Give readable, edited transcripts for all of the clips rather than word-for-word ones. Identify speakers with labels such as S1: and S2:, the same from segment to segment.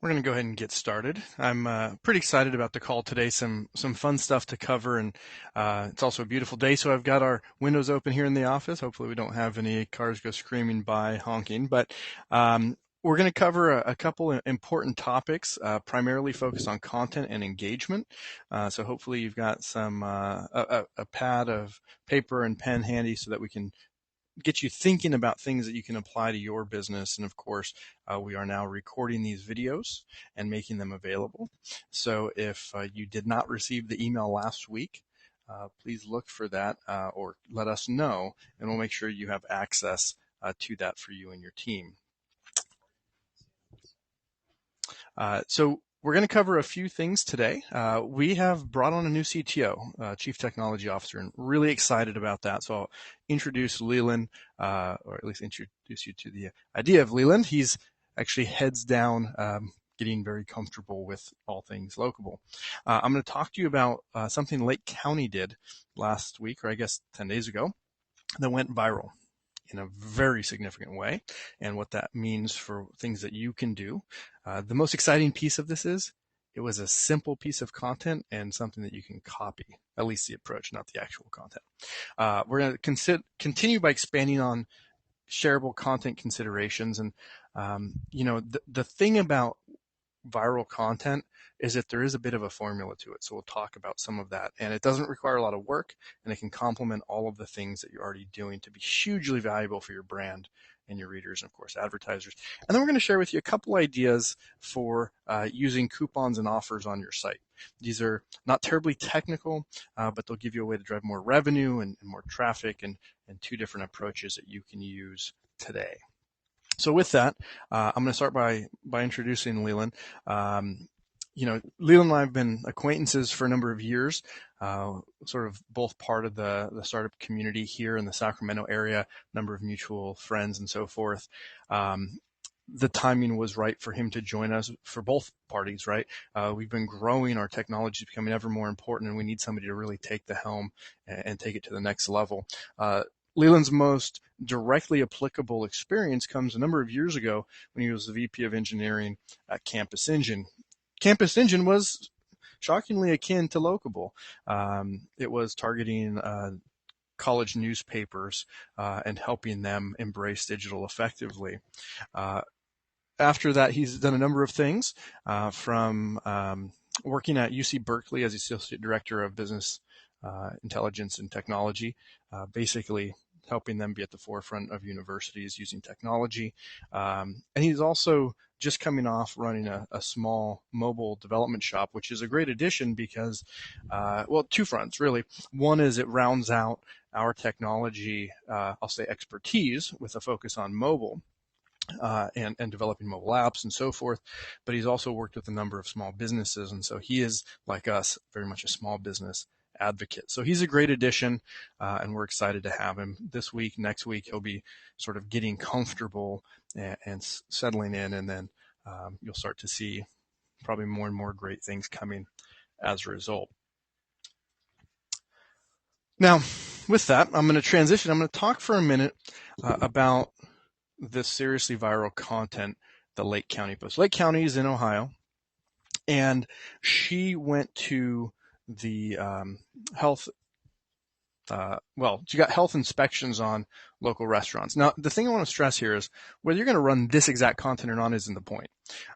S1: We're going to go ahead and get started. I'm pretty excited about the call today. Some fun stuff to cover, and it's also a beautiful day. So I've got our windows open here in the office. Hopefully, we don't have any cars go screaming by honking. But we're going to cover a couple of important topics, primarily focused on content and engagement. So hopefully, you've got some a pad of paper and pen handy so that we can get you thinking about things that you can apply to your business. And of course, we are now recording these videos and making them available. So if you did not receive the email last week, please look for that or let us know, and we'll make sure you have access to that for you and your team. So we're going to cover a few things today. We have brought on a new CTO, Chief Technology Officer, and really excited about that. So I'll introduce Leland, or at least introduce you to the idea of Leland. He's actually heads down, getting very comfortable with all things Locable. I'm going to talk to you about something Lake County did last week, or I guess 10 days ago, that went viral in a very significant way, and what that means for things that you can do. The most exciting piece of this is it was a simple piece of content and something that you can copy, at least the approach, not the actual content. We're going to continue by expanding on shareable content considerations. And, the thing about viral content is that there is a bit of a formula to it. So we'll talk about some of that, and it doesn't require a lot of work, and it can complement all of the things that you're already doing to be hugely valuable for your brand and your readers, and of course advertisers. And then we're going to share with you a couple ideas for using coupons and offers on your site. These are not terribly technical, but they'll give you a way to drive more revenue and more traffic, and two different approaches that you can use today. So with that, I'm going to start by introducing Leland. Leland and I have been acquaintances for a number of years, sort of both part of the startup community here in the Sacramento area, number of mutual friends and so forth. The timing was right for him to join us for both parties, right? We've been growing, our technology is becoming ever more important, and we need somebody to really take the helm and take it to the next level. Leland's most directly applicable experience comes a number of years ago when he was the VP of engineering at Campus Engine. Campus Engine was shockingly akin to Locable. It was targeting college newspapers and helping them embrace digital effectively. After that, he's done a number of things, from working at UC Berkeley as Associate Director of Business Intelligence and Technology, basically helping them be at the forefront of universities using technology. And he's also just coming off running a small mobile development shop, which is a great addition because, two fronts, really. One is it rounds out our technology, I'll say expertise, with a focus on mobile. And developing mobile apps and so forth, but he's also worked with a number of small businesses, and so he is, like us, very much a small business advocate. So he's a great addition, and we're excited to have him this week. Next week, he'll be sort of getting comfortable and settling in, and then you'll start to see probably more and more great things coming as a result. Now, with that, I'm going to transition. I'm going to talk for a minute about this seriously viral content that Lake County posts. Lake County is in Ohio, and she went to the she got health inspections on local restaurants. Now, the thing I want to stress here is whether you're going to run this exact content or not isn't the point.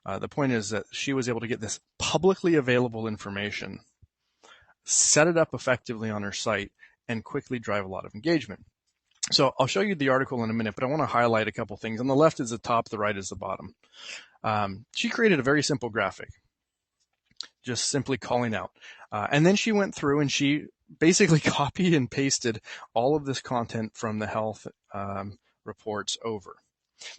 S1: The point is that she was able to get this publicly available information, set it up effectively on her site, and quickly drive a lot of engagement. So I'll show you the article in a minute, but I want to highlight a couple things. On the left is the top, the right is the bottom. She created a very simple graphic, just simply calling out. And then she went through and she basically copied and pasted all of this content from the health reports over.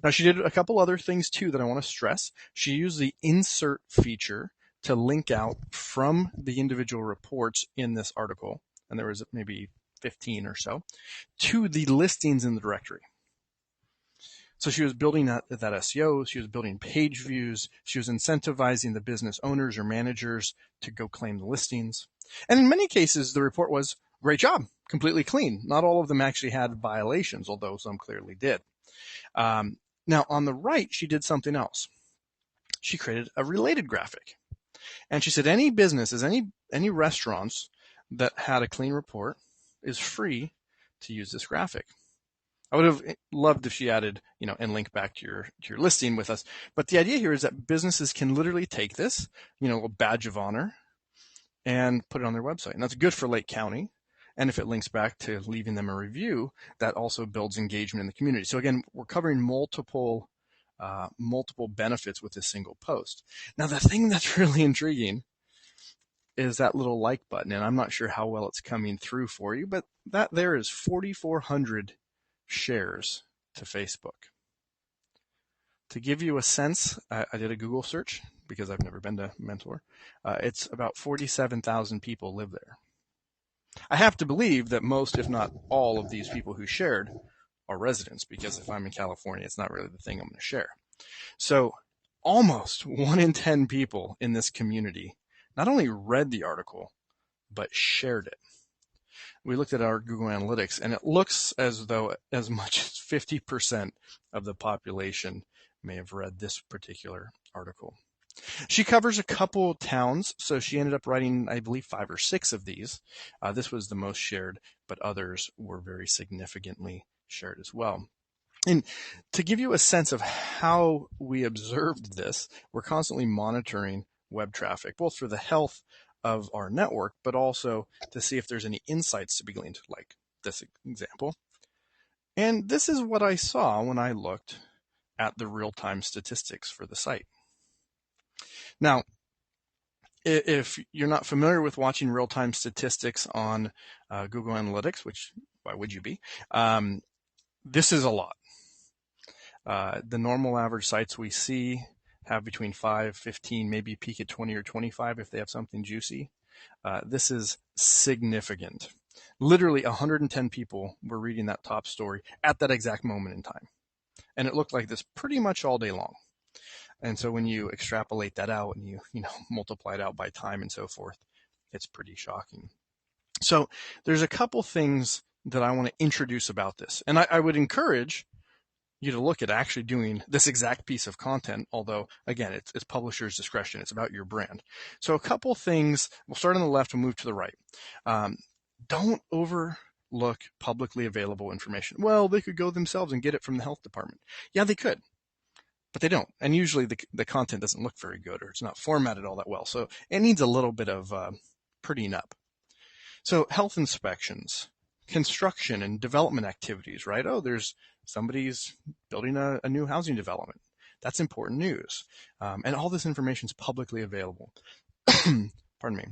S1: Now, she did a couple other things too that I want to stress. She used the insert feature to link out from the individual reports in this article, and there was maybe 15 or so, to the listings in the directory. So she was building that SEO, she was building page views, she was incentivizing the business owners or managers to go claim the listings. And in many cases, the report was, great job, completely clean. Not all of them actually had violations, although some clearly did. Now, on the right, she did something else. she created a related graphic. And she said any businesses, any restaurants that had a clean report is free to use this graphic. I would have loved if she added, and link back to your listing with us. But the idea here is that businesses can literally take this, a badge of honor, and put it on their website. And that's good for Lake County. And if it links back to leaving them a review, that also builds engagement in the community. So again, we're covering multiple benefits with this single post. Now, the thing that's really intriguing is that little like button, and I'm not sure how well it's coming through for you, but that there is 4,400 shares to Facebook. To give you a sense, I did a Google search because I've never been to Mentor. It's about 47,000 people live there. I have to believe that most, if not all, of these people who shared are residents, because if I'm in California, it's not really the thing I'm going to share. So almost 1 in 10 people in this community not only read the article, but shared it. We looked at our Google Analytics, and it looks as though as much as 50% of the population may have read this particular article. She covers a couple towns, so she ended up writing, I believe, 5 or 6 of these. This was the most shared, but others were very significantly shared as well. And to give you a sense of how we observed this, we're constantly monitoring web traffic, both for the health of our network, but also to see if there's any insights to be gleaned, like this example. And this is what I saw when I looked at the real-time statistics for the site. Now, if you're not familiar with watching real-time statistics on Google Analytics, which why would you be, this is a lot. The normal average sites we see have between 5, 15, maybe peak at 20 or 25 if they have something juicy. This is significant. Literally 110 people were reading that top story at that exact moment in time. And it looked like this pretty much all day long. And so when you extrapolate that out and you multiply it out by time and so forth, it's pretty shocking. So there's a couple things that I want to introduce about this. And I would encourage you to look at actually doing this exact piece of content, although, again, it's publisher's discretion. It's about your brand. So a couple things, we'll start on the left and move to the right. Don't overlook publicly available information. Well, they could go themselves and get it from the health department. Yeah, they could, but they don't. And usually the content doesn't look very good, or it's not formatted all that well. So it needs a little bit of prettying up. So health inspections, construction and development activities, right? Oh, somebody's building a new housing development. That's important news. And all this information is publicly available. Pardon me.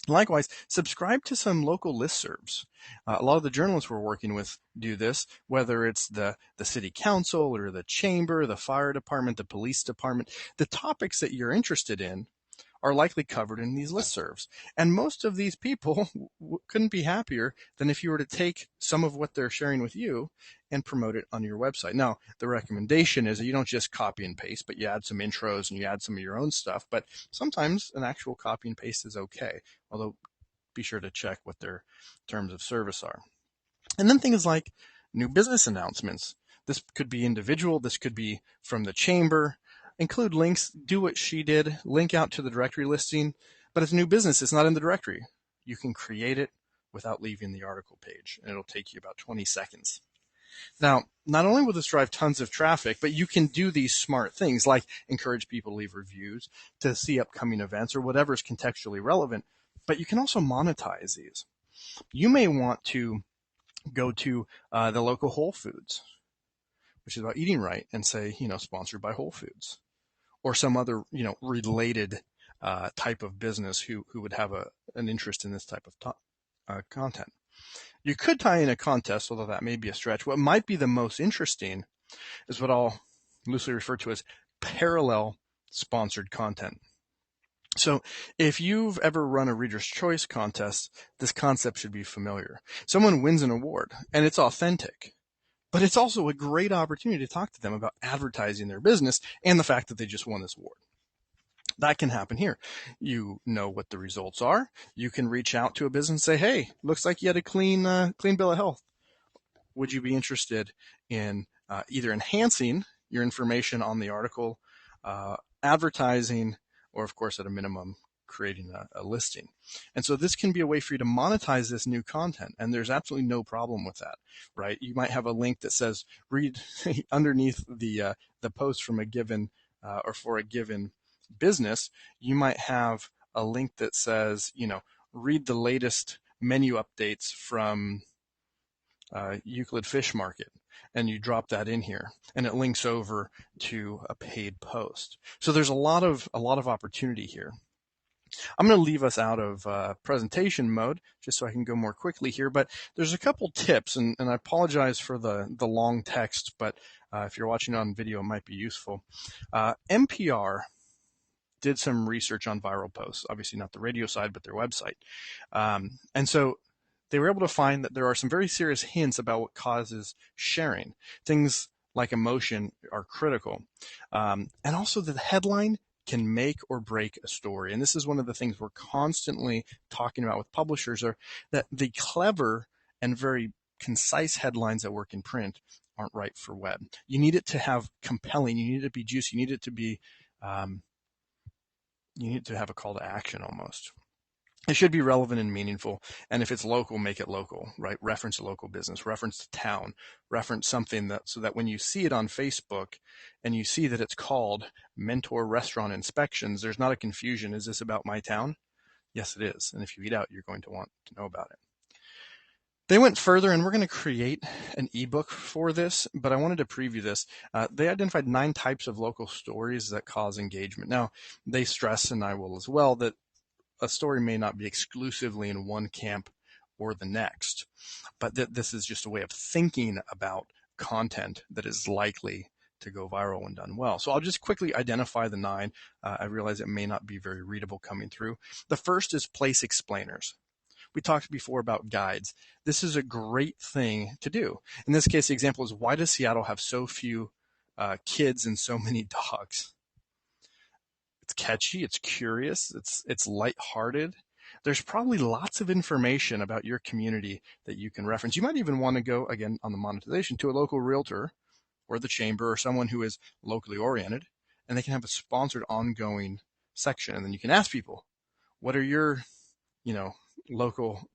S1: Likewise, subscribe to some local listservs. A lot of the journalists we're working with do this, whether it's the city council or the chamber, the fire department, the police department. The topics that you're interested in are likely covered in these listservs. And most of these people couldn't be happier than if you were to take some of what they're sharing with you and promote it on your website. Now, the recommendation is that you don't just copy and paste, but you add some intros and you add some of your own stuff. But sometimes an actual copy and paste is okay, although be sure to check what their terms of service are. And then things like new business announcements. This could be individual. This could be from the chamber. Include links, do what she did, link out to the directory listing. But as a new business, it's not in the directory. You can create it without leaving the article page, and it'll take you about 20 seconds. Now, not only will this drive tons of traffic, but you can do these smart things like encourage people to leave reviews, to see upcoming events, or whatever is contextually relevant. But you can also monetize these. You may want to go to the local Whole Foods, which is about eating right, and say, sponsored by Whole Foods, or some other, related type of business who would have an interest in this type of content. You could tie in a contest, although that may be a stretch. What might be the most interesting is what I'll loosely refer to as parallel sponsored content. So if you've ever run a Reader's Choice contest, this concept should be familiar. Someone wins an award, and it's authentic. But it's also a great opportunity to talk to them about advertising their business and the fact that they just won this award. That can happen here. You know what the results are. You can reach out to a business and say, hey, looks like you had a clean bill of health. Would you be interested in either enhancing your information on the article advertising, or of course, at a minimum, creating a listing. And so this can be a way for you to monetize this new content. And there's absolutely no problem with that, right? You might have a link that says, read underneath the post from a given or for a given business. You might have a link that says, read the latest menu updates from Euclid Fish Market, and you drop that in here, and it links over to a paid post. So there's a lot of opportunity here. I'm going to leave us out of presentation mode just so I can go more quickly here, but there's a couple tips, and I apologize for the long text, but if you're watching on video, it might be useful. NPR did some research on viral posts, obviously not the radio side, but their website. And so they were able to find that there are some very serious hints about what causes sharing. Things like emotion are critical. And also the headline can make or break a story. And this is one of the things we're constantly talking about with publishers, are that the clever and very concise headlines that work in print aren't right for web. You need it to have compelling, you need it to be juicy, you need it to be, you need to have a call to action almost. It should be relevant and meaningful. And if it's local, make it local, right? Reference a local business, reference the town, reference something so that when you see it on Facebook and you see that it's called Mentor Restaurant Inspections, there's not a confusion. Is this about my town? Yes, it is. And if you eat out, you're going to want to know about it. They went further, and we're going to create an ebook for this, but I wanted to preview this. They identified 9 types of local stories that cause engagement. Now, they stress, and I will as well, that a story may not be exclusively in one camp or the next, but this is just a way of thinking about content that is likely to go viral when done well. So I'll just quickly identify the 9. I realize it may not be very readable coming through. The first is place explainers. We talked before about guides. This is a great thing to do. In this case, the example is, why does Seattle have so few kids and so many dogs? It's catchy, it's curious, it's lighthearted. There's probably lots of information about your community that you can reference. You might even want to go, again, on the monetization, to a local realtor or the chamber or someone who is locally oriented, and they can have a sponsored ongoing section. And then you can ask people, what are your, local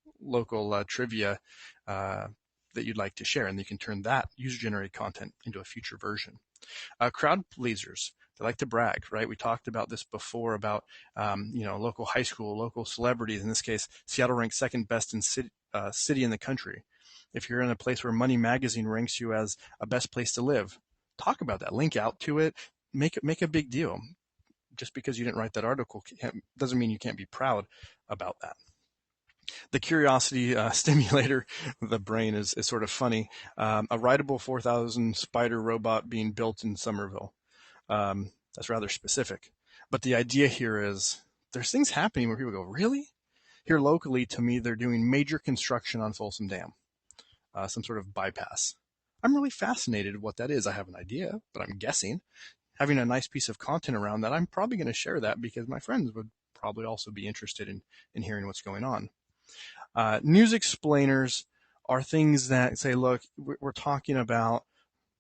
S1: trivia that you'd like to share? And you can turn that user-generated content into a future version. Crowd pleasers. They like to brag, right? We talked about this before about, local high school, local celebrities. In this case, Seattle ranks second best in city in the country. If you're in a place where Money Magazine ranks you as a best place to live, talk about that. Link out to it. Make a big deal. Just because you didn't write that article doesn't mean you can't be proud about that. The curiosity stimulator, the brain is sort of funny. A rideable 4,000 spider robot being built in Somerville. That's rather specific. But the idea here is there's things happening where people go, really? Here locally, to me, they're doing major construction on Folsom Dam, some sort of bypass. I'm really fascinated what that is. I have an idea, but I'm guessing. Having a nice piece of content around that, I'm probably going to share that because my friends would probably also be interested in hearing what's going on. News explainers are things that say, look, we're talking about,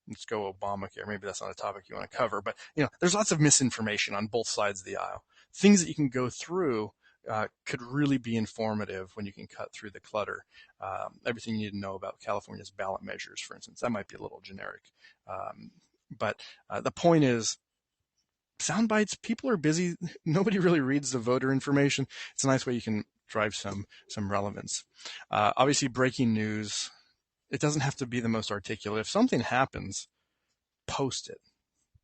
S1: let's go Obamacare. Maybe that's not a topic you want to cover, but there's lots of misinformation on both sides of the aisle. Things that you can go through could really be informative when you can cut through the clutter. Everything you need to know about California's ballot measures, for instance, that might be a little generic. But the point is, sound bites, people are busy. Nobody really reads the voter information. It's a nice way you can drive some relevance. Obviously, breaking news, it doesn't have to be the most articulate. If something happens, post it.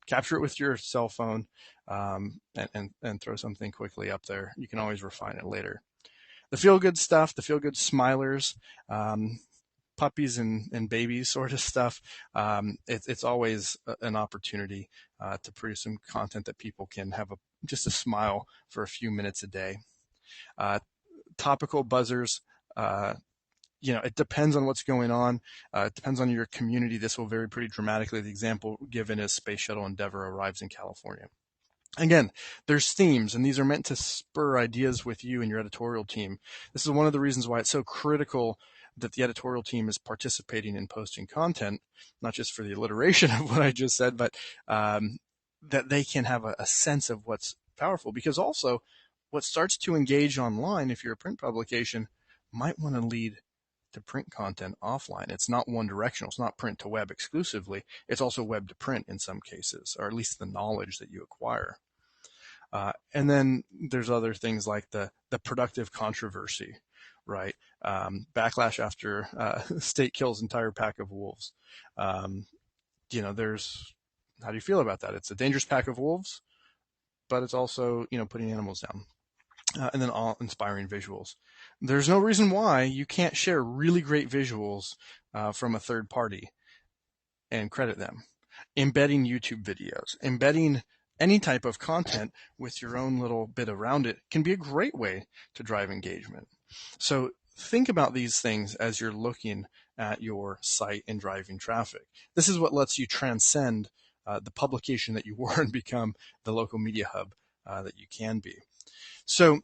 S1: Capture it with your cell phone and throw something quickly up there. You can always refine it later. The feel-good stuff, the feel-good smilers, puppies and babies sort of stuff, it's always an opportunity to produce some content that people can have just a smile for a few minutes a day. Topical buzzers, it depends on what's going on. It depends on your community. This will vary pretty dramatically. The example given is Space Shuttle Endeavour arrives in California. Again, there's themes, and these are meant to spur ideas with you and your editorial team. This is one of the reasons why it's so critical that the editorial team is participating in posting content, not just for the alliteration of what I just said, but that they can have a sense of what's powerful. Because also, what starts to engage online, if you're a print publication, might want to lead to print content offline. It's not one directional. It's not print to web exclusively. It's also web to print in some cases, or at least the knowledge that you acquire. And then there's other things like the productive controversy, right? Backlash after state kills entire pack of wolves. There's, how do you feel about that? It's a dangerous pack of wolves, but it's also, putting animals down. And then all inspiring visuals. There's no reason why you can't share really great visuals from a third party and credit them. Embedding YouTube videos, embedding any type of content with your own little bit around it can be a great way to drive engagement. So think about these things as you're looking at your site and driving traffic. This is what lets you transcend the publication that you were and become the local media hub that you can be. So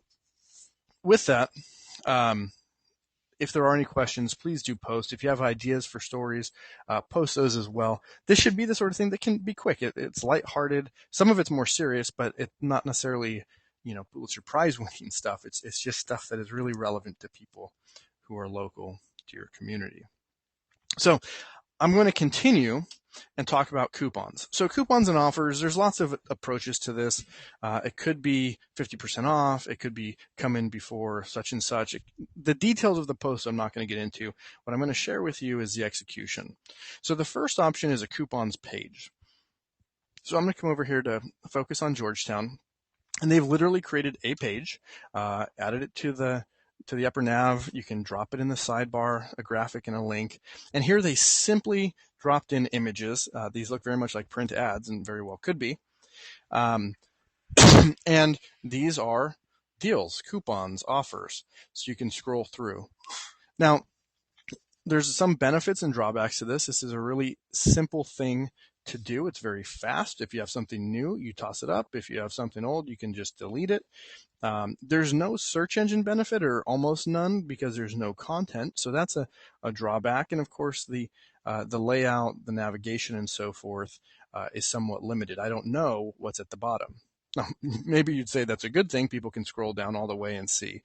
S1: with that, if there are any questions, please do post. If you have ideas for stories, post those as well. This should be the sort of thing that can be quick. It's lighthearted. Some of it's more serious, but it's not necessarily, Pulitzer Prize winning stuff. It's just stuff that is really relevant to people who are local to your community. So I'm going to continue and talk about coupons. So coupons and offers, there's lots of approaches to this. It could be 50% off. It could be come in before such and such. The details of the post I'm not going to get into. What I'm going to share with you is the execution. So the first option is a coupons page. So I'm going to come over here to focus on Georgetown. And they've literally created a page, added it to the upper nav. You can drop it in the sidebar, a graphic and a link. And here they simply dropped in images. These look very much like print ads and very well could be. And these are deals, coupons, offers. So you can scroll through. Now, there's some benefits and drawbacks to this. This is a really simple thing to do. It's very fast. If you have something new, you toss it up. If you have something old, you can just delete it. There's no search engine benefit, or almost none, because there's no content. So that's a drawback. And of course, the layout, the navigation, and so forth is somewhat limited. I don't know what's at the bottom. Now, maybe you'd say that's a good thing. People can scroll down all the way and see,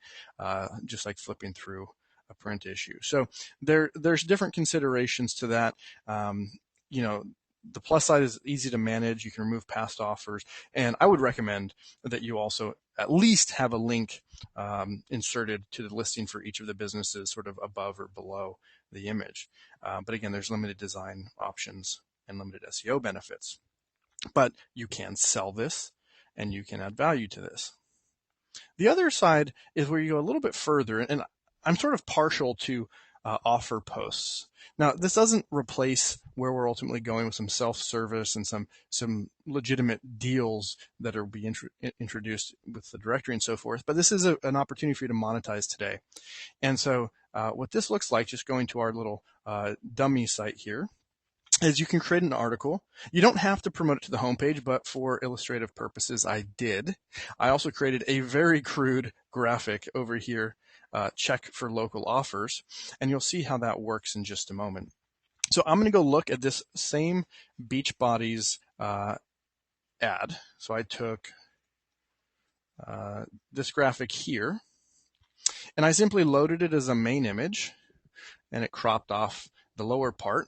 S1: just like flipping through a print issue. So there's different considerations to that. The plus side is easy to manage. You can remove past offers. And I would recommend that you also at least have a link inserted to the listing for each of the businesses sort of above or below the image. But again, there's limited design options and limited SEO benefits. But you can sell this and you can add value to this. The other side is where you go a little bit further, and I'm sort of partial to offer posts. Now, this doesn't replace where we're ultimately going with some self-service and some legitimate deals that will be introduced with the directory and so forth, but this is an opportunity for you to monetize today. And so what this looks like, just going to our little dummy site here, is you can create an article. You don't have to promote it to the homepage, but for illustrative purposes, I did. I also created a very crude graphic over here, check for local offers, and you'll see how that works in just a moment. So I'm going to go look at this same Beachbody's ad. So I took this graphic here, and I simply loaded it as a main image, and it cropped off the lower part.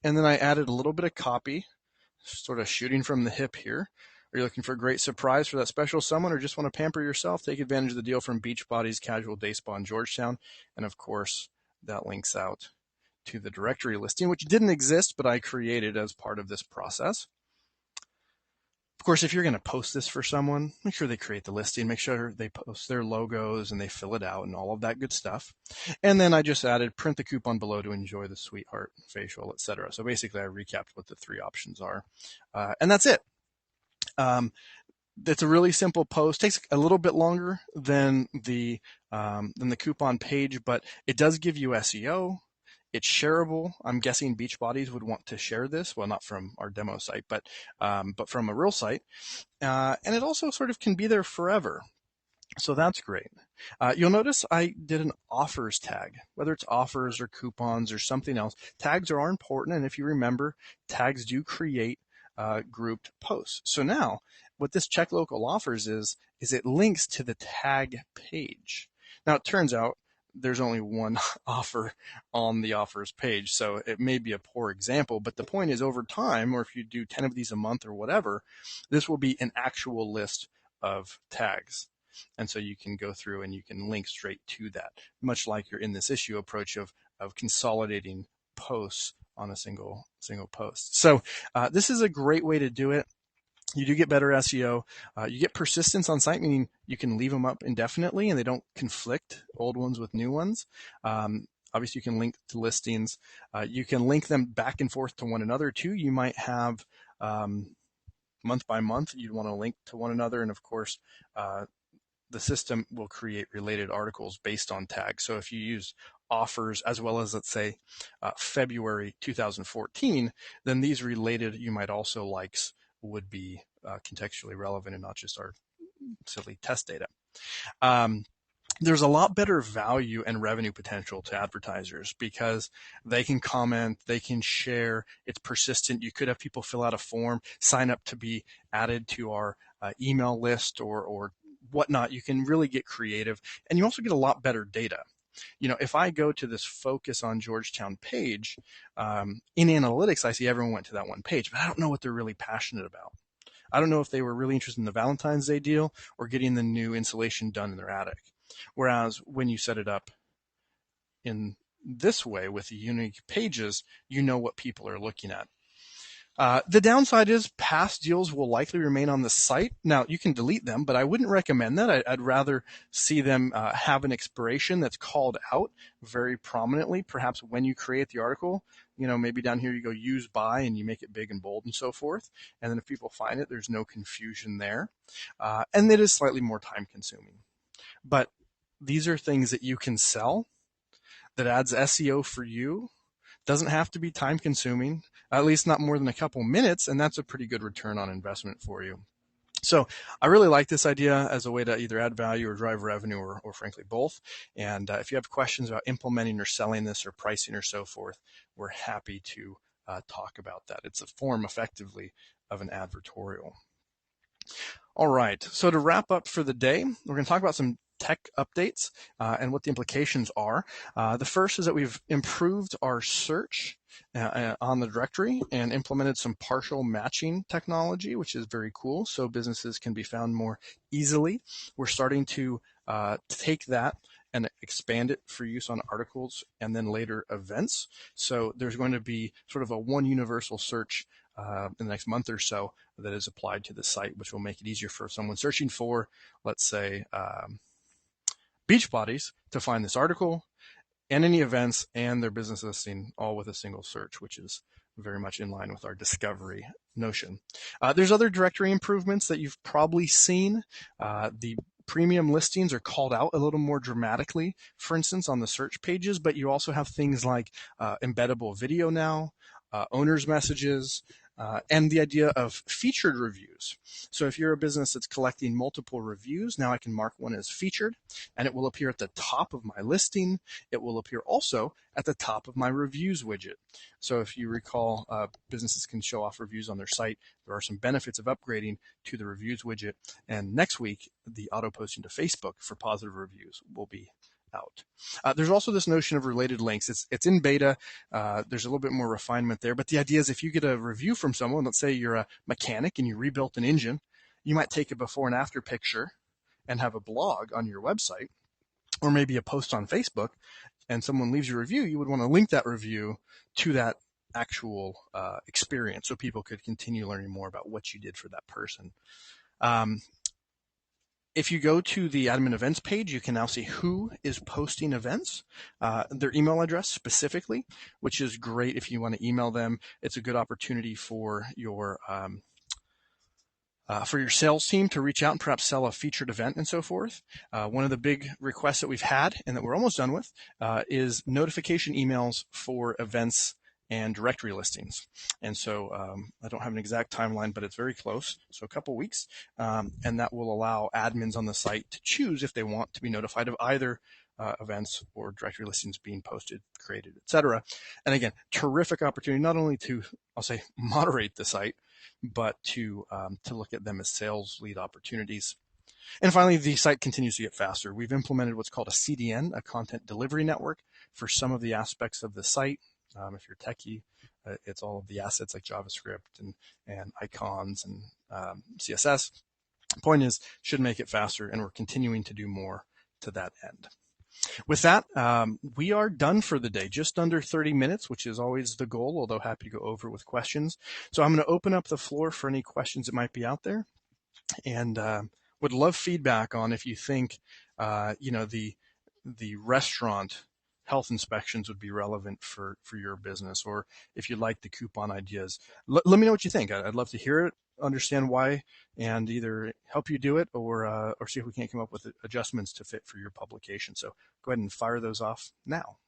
S1: And then I added a little bit of copy, sort of shooting from the hip here. Are you looking for a great surprise for that special someone, or just want to pamper yourself? Take advantage of the deal from Beachbody's Casual Day Spa in Georgetown. And of course, that links out to the directory listing, which didn't exist, but I created as part of this process. Of course, if you're going to post this for someone, make sure they create the listing, make sure they post their logos and they fill it out and all of that good stuff. And then I just added print the coupon below to enjoy the sweetheart facial, etc. So basically I recapped what the three options are. And that's it. It's a really simple post. Takes a little bit longer than the coupon page, but it does give you SEO. It's shareable. I'm guessing Beachbodies would want to share this. Well, not from our demo site, but from a real site. And it also sort of can be there forever. So that's great. You'll notice I did an offers tag, whether it's offers or coupons or something else. Tags are important. And if you remember, tags do create grouped posts. So now what this check local offers is it links to the tag page. Now it turns out there's only one offer on the offers page, so it may be a poor example, but the point is over time, or if you do 10 of these a month or whatever, this will be an actual list of tags. And so you can go through and you can link straight to that, much like your in this issue approach of consolidating posts on a single post. So this is a great way to do it. You do get better SEO. You get persistence on site, meaning you can leave them up indefinitely and they don't conflict old ones with new ones. Obviously, you can link to listings. You can link them back and forth to one another too. You might have month by month, you'd want to link to one another. And of course, the system will create related articles based on tags. So if you use offers as well as, let's say, February 2014, then these related, you might also likes would be contextually relevant and not just our silly test data. There's a lot better value and revenue potential to advertisers because they can comment, they can share, it's persistent. You could have people fill out a form, sign up to be added to our email list or whatnot. You can really get creative, and you also get a lot better data. You know, if I go to this focus on Georgetown page, in analytics, I see everyone went to that one page, but I don't know what they're really passionate about. I don't know if they were really interested in the Valentine's Day deal or getting the new insulation done in their attic. Whereas when you set it up in this way with the unique pages, you know what people are looking at. The downside is past deals will likely remain on the site. Now, you can delete them, but I wouldn't recommend that. I'd rather see them have an expiration that's called out very prominently, perhaps when you create the article. You know, maybe down here you go use by and you make it big and bold and so forth. And then if people find it, there's no confusion there. And it is slightly more time consuming. But these are things that you can sell that adds SEO for you. Doesn't have to be time consuming, at least not more than a couple minutes, and that's a pretty good return on investment for you. So I really like this idea as a way to either add value or drive revenue or frankly both. And if you have questions about implementing or selling this or pricing or so forth, we're happy to talk about that. It's a form effectively of an advertorial. All right, so to wrap up for the day, we're going to talk about some tech updates and what the implications are. The first is that we've improved our search on the directory and implemented some partial matching technology, which is very cool, so businesses can be found more easily. We're starting to take that and expand it for use on articles and then later events. So there's going to be sort of a one universal search in the next month or so that is applied to the site, which will make it easier for someone searching for, let's say, beach bodies to find this article and any events and their business listing all with a single search, which is very much in line with our discovery notion. There's other directory improvements that you've probably seen. The premium listings are called out a little more dramatically, for instance, on the search pages, but you also have things like embeddable video now, owner's messages, and the idea of featured reviews. So if you're a business that's collecting multiple reviews, now I can mark one as featured, and it will appear at the top of my listing. It will appear also at the top of my reviews widget. So if you recall, businesses can show off reviews on their site. There are some benefits of upgrading to the reviews widget. And next week, the auto posting to Facebook for positive reviews will be out. There's also this notion of related links. It's in beta. There's a little bit more refinement there, but the idea is if you get a review from someone, let's say you're a mechanic and you rebuilt an engine, you might take a before and after picture and have a blog on your website or maybe a post on Facebook, and someone leaves you a review, you would want to link that review to that actual experience so people could continue learning more about what you did for that person. If you go to the admin events page, you can now see who is posting events, their email address specifically, which is great if you want to email them. It's a good opportunity for your sales team to reach out and perhaps sell a featured event and so forth. One of the big requests that we've had and that we're almost done with is notification emails for events and directory listings. And so I don't have an exact timeline, but it's very close. So a couple weeks. And that will allow admins on the site to choose if they want to be notified of either events or directory listings being posted, created, etc. And again, terrific opportunity not only to, I'll say, moderate the site, but to look at them as sales lead opportunities. And finally, the site continues to get faster. We've implemented what's called a CDN, a content delivery network, for some of the aspects of the site. If you're techie, it's all of the assets like JavaScript and icons and CSS. Point is, should make it faster, and we're continuing to do more to that end. With that, we are done for the day, just under 30 minutes, which is always the goal, although happy to go over with questions. So I'm going to open up the floor for any questions that might be out there, and would love feedback on if you think, the restaurant health inspections would be relevant for your business, or if you like the coupon ideas. Let me know what you think. I'd love to hear it, understand why, and either help you do it or see if we can't come up with adjustments to fit for your publication. So go ahead and fire those off now.